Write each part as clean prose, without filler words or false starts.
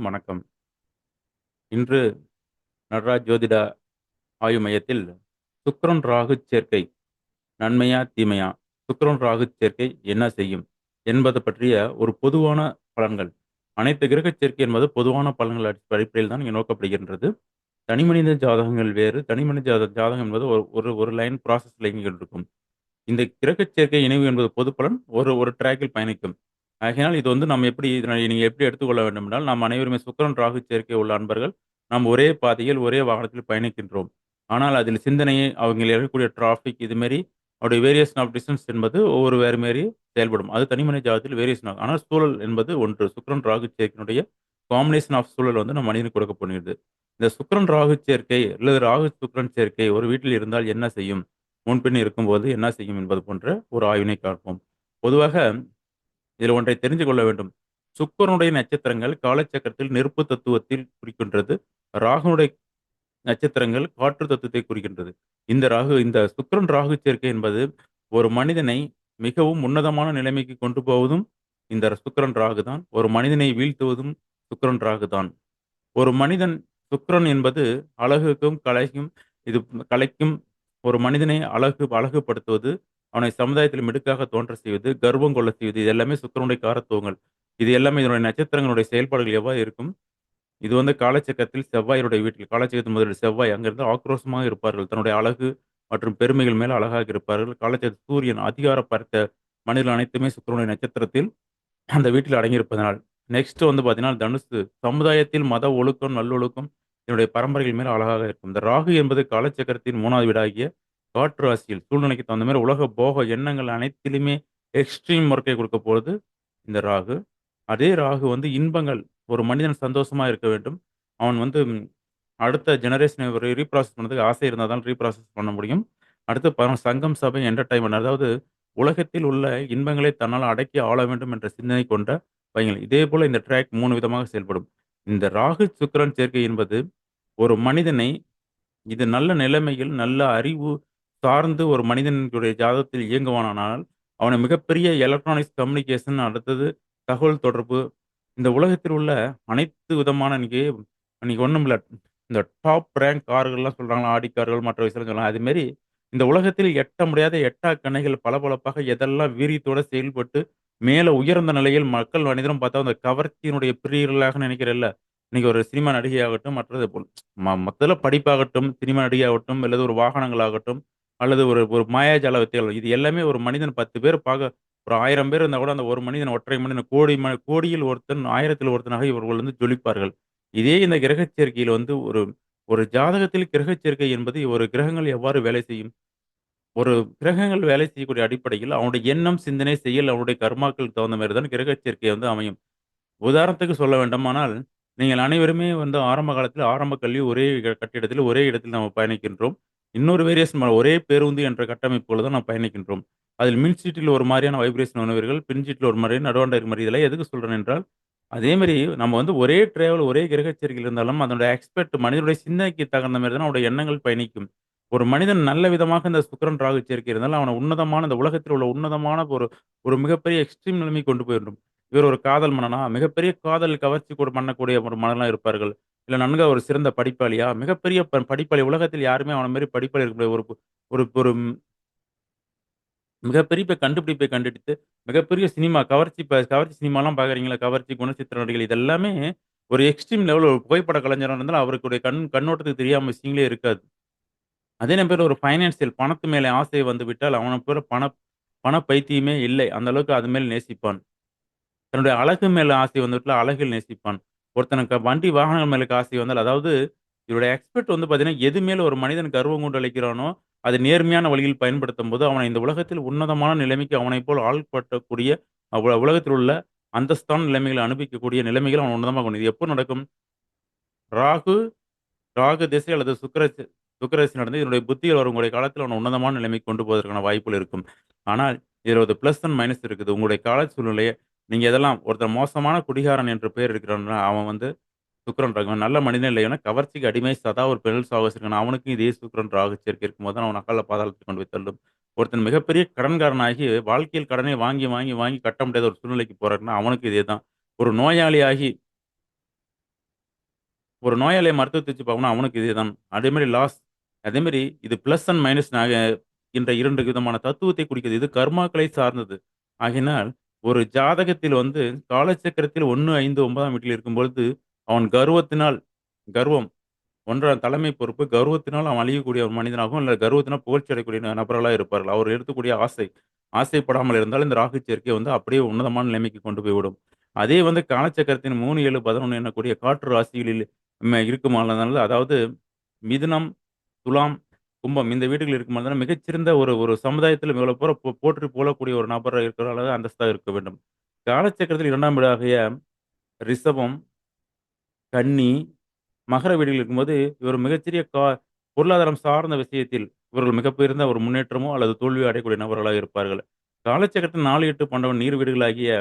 வணக்கம். இன்று நடராஜ் ஜோதிட ஆய்வு மையத்தில் சுக்கிரன் ராகு சேர்க்கை நன்மையா? தீமையா? சுக்கிரன் ராகு சேர்க்கை என்ன செய்யும்? என்பது பற்றிய ஒரு பொதுவான பலன்கள். அனைத்து கிரக சேர்க்கை என்பது பொதுவான பலன்கள் அடிப்படையில் தான் இங்கே நோக்கப்படுகின்றது. தனிமனித ஜாதகங்கள் வேறு. தனிமனித ஜாதகம் என்பது ஒரு ஒரு ஒரு லைன் ப்ராசஸ்ல இயங்கிக்கிட்டு இருக்கும். இந்த கிரகச் சேர்க்கை இணைவு என்பது பொது பலன். ஒரு ஒரு ட்ராக்கில் பயணிக்கும். ஆகையினால் இது வந்து நம்ம எப்படி இதனை நீங்க எப்படி எடுத்துக்கொள்ள வேண்டும் என்றால், நாம் அனைவருமே சுக்கிரன், ராகு சேர்க்கை உள்ள அன்பர்கள். நாம் ஒரே பாதையில், ஒரே வாகனத்தில் பயணிக்கின்றோம். ஆனால் அதில் சிந்தனையை அவங்கள் இருக்கக்கூடிய டிராஃபிக் இது மாரி அவருடைய வேரியேஷன் ஆஃப் டிஸ்டன்ஸ் என்பது ஒவ்வொரு வேறு மாரி செயல்படும். அது தனிமனித ஜாதகத்தில் வேரியேஷன் ஆகும். ஆனால் சூழல் என்பது ஒன்று. சுக்கிரன், ராகு சேர்க்கையினுடைய காம்பினேஷன் ஆஃப் சூழல் வந்து நம் மனிதனுக்கு கொடுக்கப்படுகிறது. இந்த சுக்கிரன், ராகு சேர்க்கை அல்லது ராகு, சுக்கிரன் சேர்க்கை ஒரு வீட்டில் இருந்தால் என்ன செய்யும்? முன்பின் இருக்கும்போது என்ன செய்யும் என்பது போன்ற ஒரு ஆய்வினை பார்ப்போம். பொதுவாக இதில் ஒன்றை தெரிந்து கொள்ள வேண்டும். சுக்கிரனுடைய நட்சத்திரங்கள் காலச்சக்கரத்தில் நெருப்பு தத்துவத்தில் குறிக்கின்றது. ராகுனுடைய நட்சத்திரங்கள் காற்று தத்துவத்தை குறிக்கின்றது. இந்த சுக்கிரன் ராகு சேர்க்கை என்பது ஒரு மனிதனை மிகவும் உன்னதமான நிலைமைக்கு கொண்டு போவதும் இந்த சுக்கிரன் ராகு தான். ஒரு மனிதனை வீழ்த்துவதும் சுக்கிரன் ராகு தான். ஒரு மனிதன் சுக்கிரன் என்பது அழகுக்கும், கலைக்கும் ஒரு மனிதனை அழகுபடுத்துவது, அவனை சமுதாயத்தில் மிடுக்காக தோன்றச் செய்வது, கர்வம் கொள்ளச் செய்வது. இது எல்லாமே சுக்கிரனுடைய காரத்துவங்கள். இது எல்லாமே இதனுடைய நட்சத்திரங்களுடைய செயல்பாடுகள் எவ்வாறு இருக்கும்? இது வந்து காலச்சக்கரத்தில் செவ்வாயினுடைய வீட்டில் காலச்சக்கரத்தின் முதலில் செவ்வாய் அங்கிருந்து ஆக்ரோஷமாக இருப்பார்கள். தன்னுடைய அழகு மற்றும் பெருமைகள் மேல் அழகாக இருப்பார்கள். காலச்சக்கரத்தில் சூரியன் அதிகாரம் பார்த்த மனிதர்கள் அனைத்துமே சுக்கிரனுடைய நட்சத்திரத்தில் அந்த வீட்டில் அடங்கியிருப்பதனால். நெக்ஸ்ட் வந்து பார்த்தீங்கன்னா, தனுசு சமுதாயத்தில் மத ஒழுக்கம், நல்லொழுக்கம் இதனுடைய பரம்பரைகள் மேல் அழகாக இருக்கும். இந்த ராகு என்பது காலச்சக்கரத்தின் 3வது வீடாகிய காற்று ராசியில் சூழ்நிலைக்கு தகுந்த மாரி உலக போக எண்ணங்கள் அனைத்திலுமே எக்ஸ்ட்ரீம் ஒர்க்கை கொடுக்க போறது இந்த ராகு. அதே ராகு வந்து இன்பங்கள் ஒரு மனிதன் சந்தோஷமா இருக்க வேண்டும். அவன் வந்து அடுத்த ஜெனரேஷனை ரீப்ராசஸ் பண்ணதுக்கு ஆசை இருந்தா தான் ரீப்ராசஸ் பண்ண முடியும். அடுத்து சங்கம், சபை, என்டர்டெயின்மென்ட் அதாவது உலகத்தில் உள்ள இன்பங்களை தன்னால் அடக்கி ஆள வேண்டும் என்ற சிந்தனை கொண்ட பையன். இதேபோல இந்த ட்ராக் 3 விதமாக செயல்படும். இந்த ராகு, சுக்கிரன் சேர்க்கை என்பது ஒரு மனிதனை இது நல்ல நிலைமையில், நல்ல அறிவு சார்ந்து ஒரு மனிதனுடைய ஜாதகத்தில் இயங்குவானானால், அவனை மிகப்பெரிய எலக்ட்ரானிக்ஸ் கம்யூனிகேஷன் அடுத்தது தகவல் தொடர்பு, இந்த உலகத்தில் உள்ள அனைத்து விதமான இன்னைக்கு இன்னைக்கு ஒண்ணுமில்ல. இந்த டாப் ரேங்க் கார்கள்லாம் சொல்றாங்கல்ல, ஆடி கார்கள் மற்ற விஷயம்லாம் சொல்றாங்க. அதுமாரி இந்த உலகத்தில் எட்ட முடியாத எட்டா கனிகள் பளபளப்பாக எதெல்லாம் வீரியத்தோட செயல்பட்டு, மேல உயர்ந்த நிலையில் மக்கள் அனைவரும் பார்த்தா, அந்த கவர்ச்சியினுடைய பிரியர்களாக நினைக்கிறல்ல. இன்னைக்கு ஒரு சினிமா நடிகையாகட்டும், மற்றது போல் மொத்தத்தில படிப்பாகட்டும், சினிமா நடிகையாகட்டும், அல்லது ஒரு வாகனங்களாகட்டும், அல்லது ஒரு ஒரு மாயாஜால வித்தைகள். இது எல்லாமே ஒரு மனிதன் 10 பேர் ஒரு 1000 பேர் இருந்தா கூட, அந்த ஒரு மனிதன் ஒற்றை மனிதன் கோடியில் ஒருத்தன், 1000த்தில் ஒருத்தனாக இவர்கள் வந்து ஜொலிப்பார்கள். இதே இந்த கிரகச் சேர்க்கையில வந்து ஒரு ஒரு ஜாதகத்தில் கிரகச் சேர்க்கை என்பது ஒரு கிரகங்கள் எவ்வாறு வேலை செய்யும்? ஒரு கிரகங்கள் வேலை செய்யக்கூடிய அடிப்படையில், அவனுடைய எண்ணம், சிந்தனை, செயல், அவனுடைய கர்மாக்களுக்கு தகுந்த மாரி தான் கிரகச் சேர்க்கை வந்து அமையும். உதாரணத்துக்கு சொல்ல வேண்டுமானால், நீங்கள் அனைவருமே வந்து ஆரம்ப காலத்தில ஆரம்ப கல்வி ஒரே கட்டிடத்தில், ஒரே இடத்தில் நாம் பயணிக்கின்றோம். இன்னொரு வேரியேஷன் ஒரே பேருந்து என்ற கட்டமைப்புல தான் நாம் பயணிக்கின்றோம். அதில் மின் சீட்டில் ஒரு மாரியான வைப்ரேஷன் உணர்வீர்கள். பின் சீட்டில ஒரு மாரி, நடுவாண்ட மாரி. இதெல்லாம் எதுக்கு சொல்றேன் என்றால், அதே மாரி நம்ம வந்து ஒரே டிராவல், ஒரே கிரகச் சேர்க்கையில் இருந்தாலும், அதனுடைய மனிதனுடைய சிந்தனைக்கு தகுந்த மாரி தான் அவனுடைய எண்ணங்கள் பயணிக்கும். ஒரு மனிதன் நல்ல விதமாக இந்த சுக்கிரன், ராகு சேர்க்கை இருந்தால், அவன உன்னதமான இந்த உலகத்தில் உள்ள உன்னதமான ஒரு ஒரு மிகப்பெரிய எக்ஸ்ட்ரீம் நிலைமைக்கு கொண்டு போய்விடும். இவர் ஒரு காதல் மன்னனா? மிகப்பெரிய காதல் கவர்ச்சி பண்ணக்கூடிய ஒரு மன்னனா இருப்பார்கள். இல்ல நன்கு ஒரு சிறந்த படிப்பாளியா? மிகப்பெரிய படிப்பாளி. உலகத்தில் யாருமே அவன மாரி படிப்பாளி இருக்க முடியாது. ஒரு ஒரு ஒரு மிகப்பெரிய கண்டுபிடிப்பை கண்டுபிடித்து, மிகப்பெரிய சினிமா கவர்ச்சி சினிமாலாம் பார்க்குறீங்களா? கவர்ச்சி, குணச்சித்திர நடிகைகள் இது எல்லாமே ஒரு எக்ஸ்ட்ரீம் லெவல்ல ஒரு புகைப்பட கலைஞரா இருந்தாலும் அவருடைய கண்ணோட்டத்துக்கு தெரியாம விஷயங்களே இருக்காது. அதே நேரத்துல ஒரு ஃபைனான்சியல் பணத்து மேல ஆசை வந்துவிட்டால், அவன போல பண பைத்தியமே இல்லை. அந்த அளவுக்கு அது மேல் நேசிப்பான். தன்னுடைய அழகு மேல ஆசை வந்துவிட்டா அழகில் நேசிப்பான். ஒருத்தனுக்கு வண்டி வாகனங்கள் மேல ஆசை வந்தால் அதாவது இவருடைய எக்ஸ்பெர்ட் வந்து பார்த்தீங்கன்னா, எது மேல ஒரு மனிதன் கர்வம் கொண்டு அழைக்கிறானோ, அதை நேர்மையான வழியில் பயன்படுத்தும்போது, அவனை இந்த உலகத்தில் உன்னதமான நிலைமைக்கு அவனைப் போல் ஆள்பட்டக்கூடிய உலகத்தில் உள்ள அந்தஸ்தான நிலைமைகளை அனுபவிக்கக்கூடிய நிலைமைகள் அவன் உன்னதமா கொண்டு இது எப்போ நடக்கும்? ராகு ராகு திசை அல்லது சுக்கிர திசை நடந்து இதனுடைய புத்தியில் வரக்கூடிய காலத்தில் அவன உன்னதமான நிலைமைக்கு கொண்டு போவதற்கான வாய்ப்புகள் இருக்கும். ஆனால் இதில ஒரு பிளஸ் அண்ட் மைனஸ் இருக்குது. உங்களுடைய கால சூழ்நிலைய நீங்க எதெல்லாம் ஒருத்தன் மோசமான குடிகாரன் என்ற பெயர் இருக்கிறான்னா, அவன் வந்து சுக்கிரன் ராகு. நல்ல மனிதன் இல்லைன்னா, கவர்ச்சிக்கு அடிமை சதா ஒரு பெண்ணில் சாகசம் இருக்கான். அவனுக்கும் இதே சுக்கிரன் ராகு சேர்க்கை இருக்கும்போது தான் அவன் அகால பாதாளத்துக்கு கொண்டு போய் தள்ளும். ஒருத்தன் மிகப்பெரிய கடன்காரனாகி வாழ்க்கையில் கடனை வாங்கி கட்ட முடியாத ஒரு சூழ்நிலைக்கு போறான்னா, அவனுக்கும் இதே தான். ஒரு நோயாளியாகி ஒரு நோயாளிய மருத்துவத்த வச்சு பார்க்கணும், அவனுக்கு இதேதான். அதேமாரி லாஸ் அதேமாரி இது பிளஸ் அண்ட் மைனஸ் என்ற 2 விதமான தத்துவத்தை குறிக்கிறது. இது கர்மாக்களை சார்ந்தது. ஆகையினால் ஒரு ஜாதகத்தில் வந்து காலச்சக்கரத்தில் 1, 5, 9ஆம் வீட்டில் இருக்கும்பொழுது, அவன் கர்வம் 1 தலைமை பொறுப்பு. கர்வத்தினால் அவன் அழியக்கூடிய ஒரு மனிதனாகவும், இல்ல கர்வத்தினால் புகழ்ச்சி அடையக்கூடிய நபர்களா இருப்பார்கள். அவர் எடுக்கக்கூடிய ஆசைப்படாமல் இருந்தால் இந்த ராகு சேர்க்கை வந்து அப்படியே உன்னதமான நிலைமைக்கு கொண்டு போய்விடும். அதே வந்து காலச்சக்கரத்தின் 3, 7, 11 என்னக்கூடிய காற்று ராசிகளில் இருக்குமானால், அதாவது மிதுனம், துலாம், கும்பம் இந்த வீடுகள் இருக்குமானால் மிகச்சிறந்த ஒரு ஒரு சமுதாயத்தில இவ்வளவு பேர போற்றி புகழக்கூடிய ஒரு நபரா இருக்கிற அளவு அந்தஸ்தா இருக்க வேண்டும். காலச்சக்கரத்தில் 2ஆம் வீடாகிய ரிஷபம், கன்னி, மகர வீடுகள் இருக்கும்போது, இவர் மிகச்சிறிய பொருளாதாரம் சார்ந்த விஷயத்தில் இவர்கள் மிகப்பெரிய ஒரு முன்னேற்றமோ அல்லது தோல்வியோ அடையக்கூடிய நபர்களாக இருப்பார்கள். காலச்சக்கரத்தில் 4, 8, 12 நீர் வீடுகளாகிய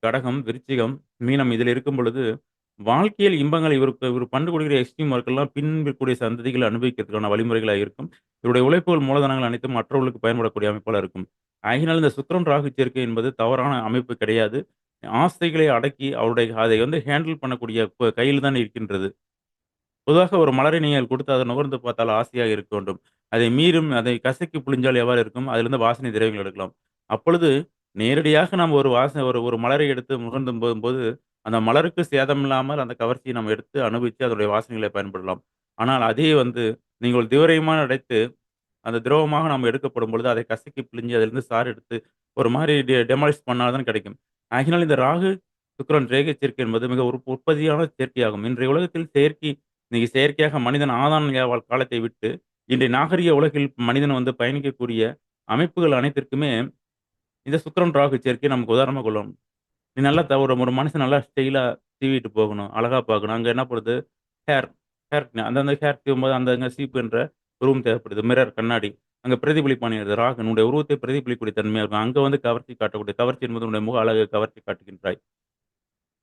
கடகம், விருச்சிகம், மீனம் இதில் இருக்கும் பொழுது, வாழ்க்கையில் இன்பங்கள் இவர் பண்ணக்கூடிய எக்ஸ்ட்ரீம் ஒர்க்கெல்லாம் பின்பற்றக்கூடிய சந்ததிகள் அனுபவிக்கிறதுக்கான வழிமுறைகளா இருக்கும். இவருடைய உழைப்புகள், மூலதனங்கள் அனைத்தும் மற்றவர்களுக்கு பயன்படக்கூடிய அமைப்பால இருக்கும். ஆகையினால் இந்த சுக்கிரன், ராகு சேர்க்கை என்பது தவறான அமைப்பு கிடையாது. ஆசைகளை அடக்கி அவருடைய அதை வந்து ஹேண்டில் பண்ணக்கூடிய கையில் தான் இருக்கின்றது. பொதுவாக ஒரு மலரை நீங்கள் கொடுத்து அதை நுகர்ந்து பார்த்தால் ஆசையாக இருக்க வேண்டும். அதை கசக்கி புழிஞ்சால் எவ்வாறு இருக்கும்? அதிலிருந்து வாசனை திரவியங்கள் எடுக்கலாம். அப்பொழுது நேரடியாக நாம் ஒரு ஒரு மலரை எடுத்து முகர்ந்தும் போது, அந்த மலருக்கு சேதமில்லாமல் அந்த கவர்ச்சியை நாம் எடுத்து அனுபவித்து அதனுடைய வாசனைகளை பயன்படலாம். ஆனால் அதே வந்து நீங்கள் தீவிரமா அடைத்து அந்த திரவமாக நாம் எடுக்கப்படும் பொழுது, அதை கசக்கி பிழிஞ்சு அதிலிருந்து சாறு எடுத்து ஒரு மாரி டெமாலிஷ் பண்ணா தான் கிடைக்கும். ஆகையினால் இந்த ராகு, சுக்கிரன் ரேகை சேர்க்கை என்பது மிக ஒரு உற்பத்தியான சேர்க்கையாகும். இன்றைய உலகத்தில் இன்னைக்கு செயற்கையாக மனிதன் ஆதாம் ஏவாள் காலத்தை விட்டு, இன்றைய நாகரிக உலகில் மனிதன் வந்து பயணிக்கக்கூடிய அமைப்புகள் அனைத்திற்குமே இந்த சுக்கிரன், ராகு சேர்க்கையை நமக்கு உதாரணமா கொள்ளலாம். நீ நல்லா ஒரு ஒரு மனுஷன் நல்லா ஸ்டைலா சீவிட்டு போகணும், அழகா பார்க்கணும். அங்க என்ன பண்ணுது? ஹேர் ஹேர் அந்தந்த ஹேர் சீவும்போது அந்தங்க சீப்புன்ற ரூம் தேவைப்படுது. மிரர் கண்ணாடி. அங்க பிரதிபலிப்பான ராகு உன்னுடைய உருவத்தை பிரதிபலிக்கக்கூடிய தன்மையா இருக்கும். அங்க வந்து கவர்ச்சி என்பது உன்னுடைய முக அழகை கவர்ச்சி காட்டுகின்றாய்.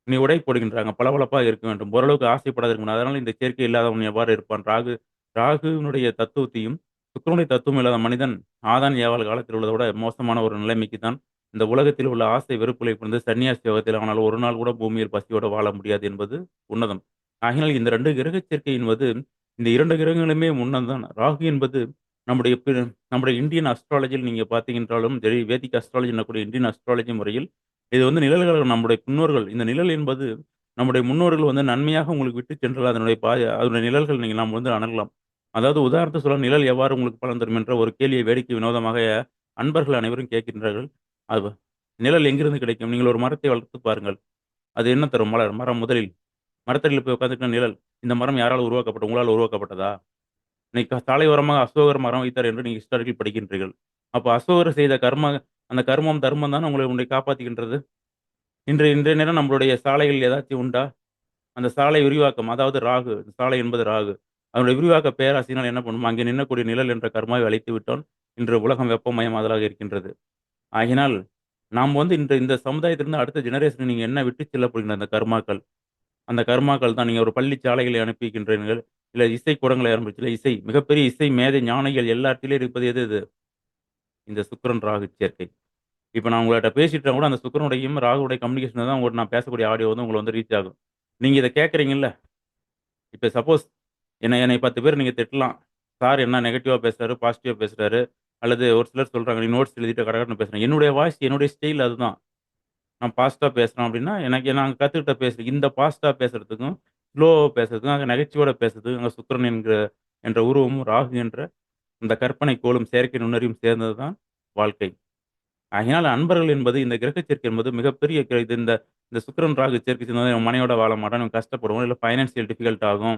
நீ உடை போடுகின்றாங்க. பளபளப்பா இருக்க வேண்டும். ஓரளவுக்கு ஆசைப்படாத இருக்கணும். அதனால இந்த சேர்க்கை இல்லாதவன் எவ்வாறு இருப்பான்? ராகுவினுடைய தத்துவத்தையும், சுக்கிரனுடைய தத்துவம் இல்லாத மனிதன் ஆதாம், ஏவாள் காலத்தில் உள்ளத விட மோசமான ஒரு நிலைமைக்கு தான் இந்த உலகத்தில் உள்ள ஆசை வெறுப்புகளை கொண்டு சன்னியாசி யோகத்தில் அவனால் ஒரு நாள் கூட பூமியில் பசியோட வாழ முடியாது என்பது உன்னதம். ஆகையினால் இந்த 2 கிரக சேர்க்கை என்பது இந்த 2 கிரகங்களுமே உன்னதம் தான். ராகு என்பது நம்முடைய நம்முடைய இந்தியன் அஸ்ட்ராலஜியில் நீங்க பார்த்தீங்கன்றாலும் சரி, வேதிக் அஸ்ட்ராலஜி எனக்கூடிய இந்தியன் அஸ்ட்ராலஜி முறையில் இது வந்து நிழல்கள் நம்முடைய முன்னோர்கள். இந்த நிழல் என்பது நம்முடைய முன்னோர்கள் வந்து நன்மையாக உங்களுக்கு விட்டுச் சென்றால் அதனுடைய நிழல்கள் நாம் வந்து அணரலாம். அதாவது உதாரணத்துக்கு சொல்ல நிழல் எவ்வாறு உங்களுக்கு பலன் தரும் என்ற ஒரு கேள்வியை வேடிக்கை வினோதமாக அன்பர்கள் அனைவரும் கேட்கின்றார்கள். அது நிழல் எங்கிருந்து கிடைக்கும்? நீங்கள் ஒரு மரத்தை வளர்த்து பாருங்கள். அது என்ன தரும்? மரம் முதலில் மரத்தடியில போய் உட்கார்ந்துட்டு நிழல். இந்த மரம் யாரால் உருவாக்கப்பட்டது? உங்களால் உருவாக்கப்பட்டதா? இன்னைக்கு சாலையோரமாக அசோகர் மரம் வைத்தார் என்று நீங்க ஹிஸ்டாரிக்கல் படிக்கின்றீர்கள். அப்ப அசோகர் செய்த அந்த கர்மம், தர்மம் தானே உங்களை காப்பாத்துகின்றது. இன்றைய நேரம் நம்மளுடைய சாலைகள் ஏதாச்சும் உண்டா? அந்த சாலை விரிவாக்கம், அதாவது ராகு. சாலை என்பது ராகு. அதனுடைய விரிவாக்க பேராசையினால் என்ன பண்ணும்? அங்கே நின்னக்கூடிய நிழல் என்ற கர்மாவை அழித்து விட்டோம். இன்று உலகம் வெப்பமயமாதலாக இருக்கின்றது. ஆகினால், நாம் வந்து இந்த சமுதாயத்திலிருந்து அடுத்த ஜெனரேஷன் நீங்க என்ன விட்டுச் செல்லப் போகின்ற அந்த கர்மாக்கள். அந்த கர்மாக்கள் தான் நீங்க ஒரு பள்ளி சாலைகளை அனுப்பிக்கின்றீர்கள். இல்ல இசைக்கூடங்களை ஆரம்பிச்சு இசை மிகப்பெரிய இசை மேதை ஞானிகள் எல்லா இடத்திலும் இருப்பது எது? இந்த சுக்கிரன், ராகு சேர்க்கை. இப்ப நான் உங்கள்ட்ட பேசிட்டு இருந்தா கூட அந்த சுக்கிரனுடையும், ராகுவுடைய கம்யூனிகேஷன் தான் நான் பேசக்கூடிய ஆடியோ வந்து உங்களுக்கு வந்து ரீச் ஆகும். நீங்க இத கேட்கறீங்கல்ல, இப்ப சப்போஸ் என்னைய 10 பேர் நீங்க திட்டலாம். சார் என்ன நெகட்டிவா பேசுறாரு, பாசிட்டிவா பேசுறாரு. அல்லது ஒரு சிலர் சொல்றாங்க, நீ நோட்ஸ் எழுதிட்டு கடகடன்னு பேசுறேன். என்னுடைய வாய்ஸ், என்னுடைய ஸ்டைல் அதுதான். நான் ஃபாஸ்ட்டா பேசுறேன் அப்படின்னா, எனக்கு நான் கத்துக்கிட்ட இந்த ஃபாஸ்ட்டா பேசுறதுக்கும், ஸ்லோவா பேசுறதுக்கும், அங்க நகைச்சுவையோட பேசுறதுக்கும், அங்க சுக்கிரன் என்ற உருவமும், ராகு என்ற அந்த கற்பனை கோலும், செயற்கை நுண்ணறிவும் சேர்ந்தது தான் வாழ்க்கை. ஆகையினால அன்பர்கள் என்பது இந்த கிரக சேர்க்கை என்பது மிகப்பெரிய இது இந்த இந்த சுக்கிரன், ராகு சேர்க்கை சேர்ந்தவன் இவன் மனைவியோட வாழ மாட்டான், இவன் கஷ்டப்படுவான், இல்ல பைனான்சியல் டிஃபிகல்ட் ஆகும்.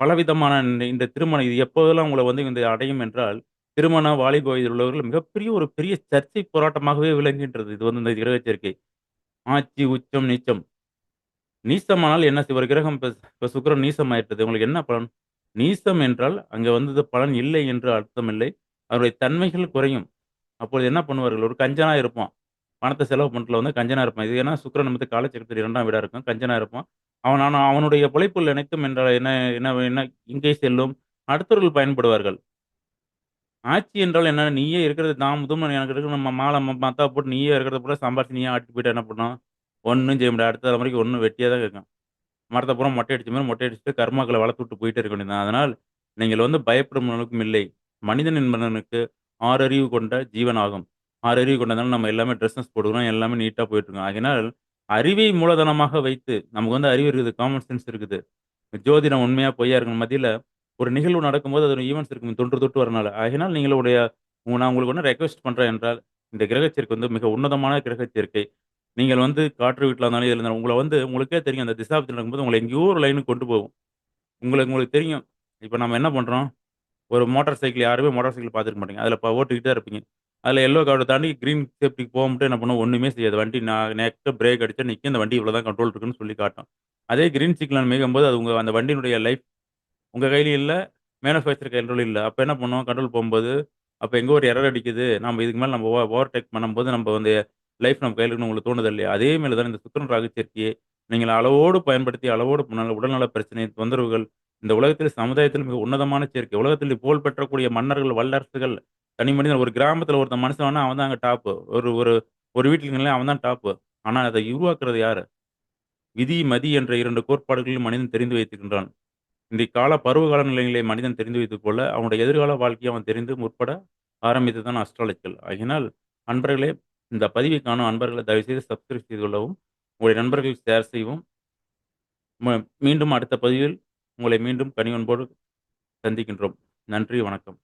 பலவிதமான இந்த திருமணம் இது எப்போதெல்லாம் உங்கள வந்து இந்த அடையும் என்றால், திருமண வாலிப வயதில் உள்ளவர்கள் மிகப்பெரிய ஒரு பெரிய சர்ச்சை போராட்டமாகவே விளங்குகின்றது. இது வந்து இந்த கிரக சேர்க்கை. ஆட்சி, உச்சம், நீச்சம். நீசமானால் என்ன ஒரு கிரகம் இப்ப சுக்கிரன் நீசமாயிட்டது. உங்களுக்கு என்ன பலன்? நீசம் என்றால் அங்க வந்து பலன் இல்லை என்று அர்த்தமில்லை. அதனுடைய தன்மைகள் குறையும். அப்பொழுது என்ன பண்ணுவார்கள்? ஒரு கஞ்சனா இருப்பான். பணத்த செலவு பண்றதுல வந்து கஞ்சனா இருப்பான். இது ஏன்னா சுக்கிரன் வந்து காலச்சக்கரத்தில் 2ஆம் வீடா இருக்கும். கஞ்சனா இருப்பான். அவனுடைய பொழைப்புகள் அனைத்தும் என்றால் என்ன என்ன என்ன இங்கே செல்லும். அடுத்தவர்கள் பயன்படுவார்கள். ஆட்சி என்றால் என்ன? நீயே இருக்கிறது நான் முதல்வன் எனக்கு இருக்கிற மால மத்தா போட்டு நீயே இருக்கிறத பூரா சம்பாரிச்சு நீயே ஆட்டிட்டு போயிட்டா என்ன பண்ணும்? ஒண்ணும் செய்ய முடியாது. அடுத்த தலைமுறைக்கு ஒண்ணும் வெட்டியா தான் கேட்கும். மரத்த பூரா மொட்டை அடிச்ச மாரி மொட்டை அடிச்சுட்டு கர்மாக்கள வளர்த்து விட்டு போயிட்டே இருக்க வேண்டியது தான். அதனால் நீங்கள் வந்து பயப்படும் அளவுக்கும் இல்லை. மனிதன் என்பவனுக்கு 6 அறிவு கொண்ட ஜீவன் ஆகும். 6 அறிவு கொண்டதுனால நம்ம எல்லாமே டிரெஸ்ஸஸ் போட்டுக்கிறோம். எல்லாமே நீட்டா போயிட்டுருக்கோம். ஆகையினால் அறிவை மூலதனமாக வைத்து நமக்கு வந்து அறிவு இருக்குது. காமன் சென்ஸ் இருக்குது. ஜோதிடம் உண்மையா பொய்யா இருக்கணும் மத்தியில ஒரு நிகழ்வு நடக்கும்போது அது ஒரு ஈவென்ட்ஸ் இருக்கும் தொன்று தொட்டு வரனால. ஆகையினால் நீங்களுடைய நான் உங்களுக்கு ஒண்ணு ரெக்வெஸ்ட் பண்றேன் என்றால், இந்த கிரகச் சேர்க்கை வந்து மிக உன்னதமான கிரகச் சேர்க்கை. நீங்கள் வந்து காற்று வீட்ல இருந்தாலும், எதுல இருந்தாலும் உங்கள வந்து உங்களுக்கே தெரியும் அந்த திசாபுத்தி நடக்கும்போது உங்கள எங்கேயோ ஒரு லைனுக்கு கொண்டு போகும். உங்களுக்கு உங்களுக்கு தெரியும். இப்ப நம்ம என்ன பண்றோம்? ஒரு மோட்டார் சைக்கிள் யாருமே மோட்டார் சைக்கிள் பார்த்துருக்க மாட்டீங்க. அதில ஓட்டிக்கிட்டு தான் இருப்பீங்க. அதில எல்லோ கார்ட தாண்டி கிரீன் சேஃப்டிக்கு போகும்போது என்ன பண்ணும்? ஒண்ணுமே செய்யாது. வண்டி நேக்கா பிரேக் அடிச்சா நிக்கும். இந்த வண்டி இவ்வளோ தான் கண்ட்ரோல் இருக்குன்னு சொல்லி காட்டும். அதே கிரீன் சிக்னல் மிகும்போது அது உங்க அந்த வண்டியினுடைய லைஃப் உங்க கையிலயும் இல்ல. மேனுஃபேக்சர் கண்ட்ரோலும் இல்ல. அப்ப என்ன பண்ணும்? கண்ட்ரோல் போம்போது, அப்ப எங்கோ ஒரு எரர் அடிக்குது. நம்ம இதுக்கு மேல நம்ம ஓவர்டேக் பண்ணும்போது நம்ம வந்து லைஃப் நம்ம கையில இருக்குன்னு உங்களுக்கு தோணுதா இல்லையா? அதே மாரி தான் இந்த சுக்கிரன், ராகு சேர்க்கையை நீங்கள் அளவோடு பயன்படுத்தி, அளவோடு உடல்நல பிரச்சனை, தொந்தரவுகள் இந்த உலகத்தில் சமுதாயத்தில் மிக உன்னதமான சேர்க்கை. உலகத்தில் புகழ் பெற்றக்கூடிய மன்னர்கள், வல்லரசுகள், தனி மனிதன் ஒரு கிராமத்தில ஒருத்தன் மனுஷன் வேணா அவன் தான் அங்க டாப்பு. ஒரு ஒரு ஒரு வீட்ல அவன் தான் டாப்பு. ஆனா அதை உருவாக்குறது யாரு? விதி, மதி என்ற 2 கோட்பாடுகளில் மனிதன் தெரிந்து வைத்திருக்கின்றான். இன்றைய கால பருவகால நிலைகளை மனிதன் தெரிந்து வைத்துக் கொள்ள, அவனுடைய எதிர்கால வாழ்க்கையை அவன் தெரிந்து முற்பட ஆரம்பித்தது தான் அஸ்ட்ராலஜிக்கல். ஆகையினால், அன்பர்களே இந்த பதிவை காணும் அன்பர்களே தயவுசெய்து சப்ஸ்கிரைப் செய்து கொள்ளவும். உங்களுடைய நண்பர்களுக்கு ஷேர் செய்யவும். மீண்டும் அடுத்த பதிவில் உங்களை மீண்டும் கனிவன்போடு சந்திக்கின்றோம். நன்றி, வணக்கம்.